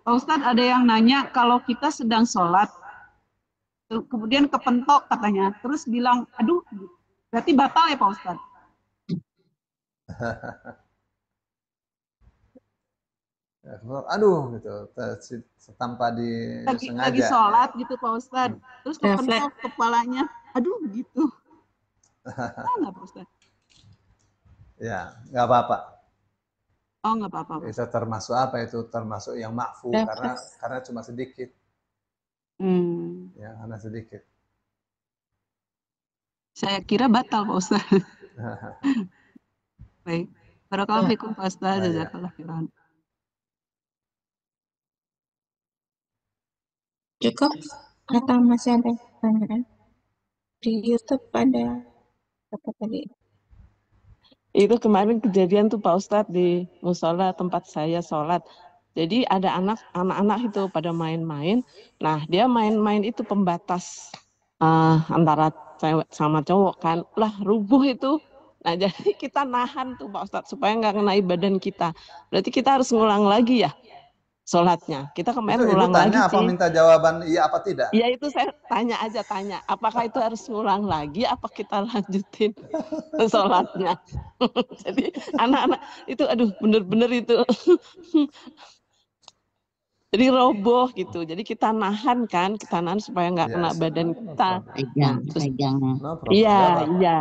Pak Ustadz ada yang nanya kalau kita sedang sholat, kemudian kepentok katanya, terus bilang, aduh, berarti batal ya Pak Ustadz? Aduh gitu, tanpa Lagi disengaja ya. sholat gitu Pak Ustadz, terus Refleks. kepentok kepalanya, aduh gitu. Tahu nggak Pak Ustadz? Ya, nggak apa-apa. Oh nggak apa-apa Pak Itu Ustadz. termasuk apa? Itu termasuk yang makfu Refleks. karena cuma sedikit, Hmm, ya karena sedikit. saya kira batal Pak Ustadz. Baik. Barakallahu Ya, fikum Pak Ustadz, Nah, ya. jazakallah khairan. cukup atau masih ada pertanyaan? Di YouTube ada apa tadi? Itu kemarin kejadian tuh Pak Ustadz di musola tempat saya sholat. Jadi ada anak-anak itu pada main-main. Nah dia main-main itu pembatas antara cewek sama cowok kan. Lah rubuh itu. Nah jadi kita nahan tuh Pak Ustadz supaya nggak kenai badan kita. Berarti kita harus ngulang lagi ya sholatnya. Kita Itu kemarin ibu ngulang lagi tanya apa sih. minta jawaban iya apa tidak? Ya itu saya tanya aja apakah itu harus ngulang lagi apa kita lanjutin sholatnya. Jadi anak-anak itu aduh bener-bener itu jadi roboh gitu. Jadi kita nahan supaya nggak Ya, kena badan kita. Pegang, Terus pegangnya. no problem. iya Nggak apa-apa. iya.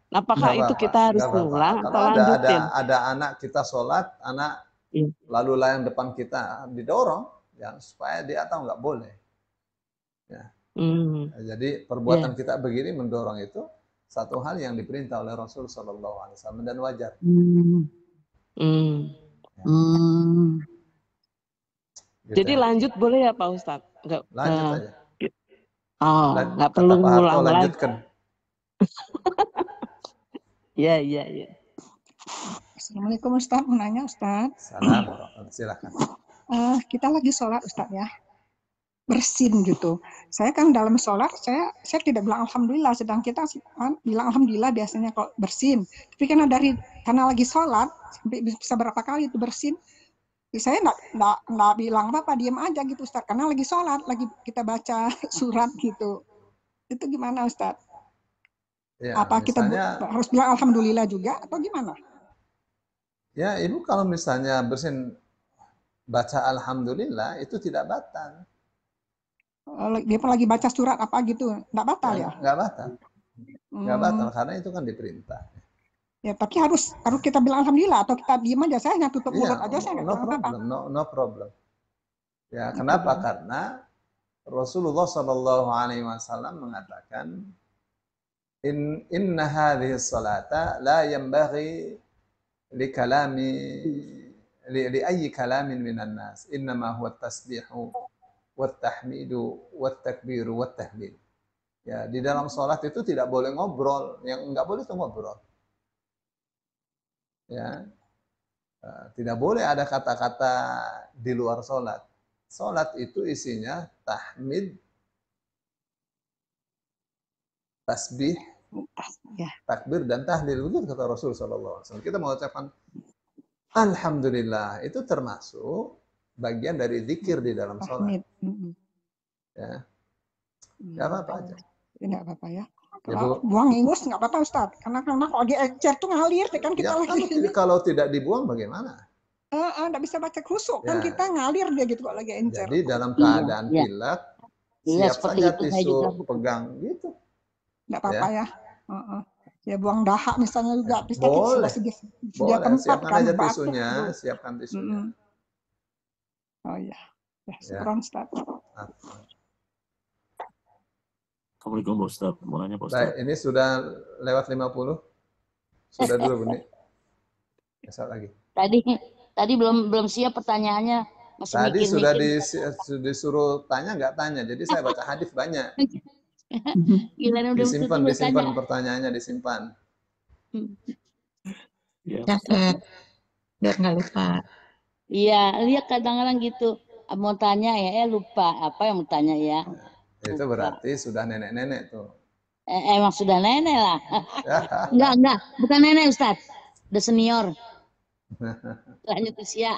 Apakah Nggak itu apa-apa, kita harus nggak apa-apa. ngulang Kalau atau lanjutin? ada anak kita sholat, anak Iya. lalu yang depan kita didorong, ya supaya dia tahu nggak boleh. Ya. Hmm. Jadi perbuatan kita begini mendorong itu satu hal yang diperintah oleh Rasul Shallallahu Alaihi Wasallam dan wajar. Hmm. Gitu Jadi ya. lanjut boleh ya Pak Ustadz? Lanjut aja. Oh, nggak perlu Kata Pak Harto, ngulang lagi. lanjutkan. Iya. Assalamualaikum Ustaz, mau nanya Ustaz. Salam, silakan. Kita lagi sholat Ustaz ya, bersin gitu. Saya kan dalam sholat, saya tidak bilang Alhamdulillah, sedang kita bilang Alhamdulillah biasanya kalau bersin. Tapi karena lagi sholat, sampai bisa berapa kali itu bersin, saya nggak bilang apa-apa, diam aja gitu Ustaz, karena lagi sholat, lagi kita baca surat gitu. Itu gimana Ustaz? Ya, Apa kita harus bilang Alhamdulillah juga atau gimana? Ya, Ibu kalau misalnya bersin baca Alhamdulillah itu tidak batal. Dia lagi baca surat apa gitu, nggak batal ya? Nggak batal. Nggak batal karena itu kan diperintah. Ya, tapi harus kita bilang Alhamdulillah atau kita diam aja, saya hanya tutup mulut aja, saya nggak bilang apa-apa. No problem. Ya, kenapa? Karena Rasulullah Shallallahu Alaihi Wasallam mengatakan, Inna hadhihi salata la yanbaghi li ayyi kalamin minan nas, innama huwa tasbihu wat tahmidu wat takbiru wat tahlil. Ya, di dalam salat itu tidak boleh ngobrol, yang enggak boleh itu ngobrol. Ya. Tidak boleh ada kata-kata di luar salat. Salat itu isinya tahmid, tasbih, takbir dan tahlil, begitu kata Rasul sallallahu alaihi wasallam. Kita mengucapkan alhamdulillah itu termasuk bagian dari zikir di dalam sholat. Ya. Enggak apa-apa aja. Enggak apa-apa ya. Kalau buang ingus enggak apa-apa Ustaz. Karena kalau dia encer tuh ngalir kan kita ya, lagi. Kalau tidak dibuang bagaimana? Enggak bisa baca khusuk kan kita ngalir dia gitu kalau lagi encer. Jadi dalam keadaan pilek, siap saja tisu pegang gitu. Enggak apa-apa ya. Ya buang dahak misalnya juga. Boleh. Dia tempat siapkan kan aja tisunya, siapkan tisunya. Oh iya. Ya, syukran Ustaz. Assalamualaikum Pak Ustaz. Mau nanya Pak Ustaz. Baik, ini sudah lewat 50. Sudah dulu Buni. Besok lagi. Tadi belum siap pertanyaannya. Masih tadi mikir, sudah disuruh tanya nggak tanya. Jadi saya baca hadis banyak. Disimpan pertanyaannya disimpan. Biar nggak lupa. Iya, lihat kadang-kadang gitu. Mau tanya ya, lupa apa yang mau tanya ya. Itu berarti sudah nenek-nenek tuh. Emang sudah nenek lah. Enggak, bukan nenek Ustaz. Udah senior. Lanjut usia.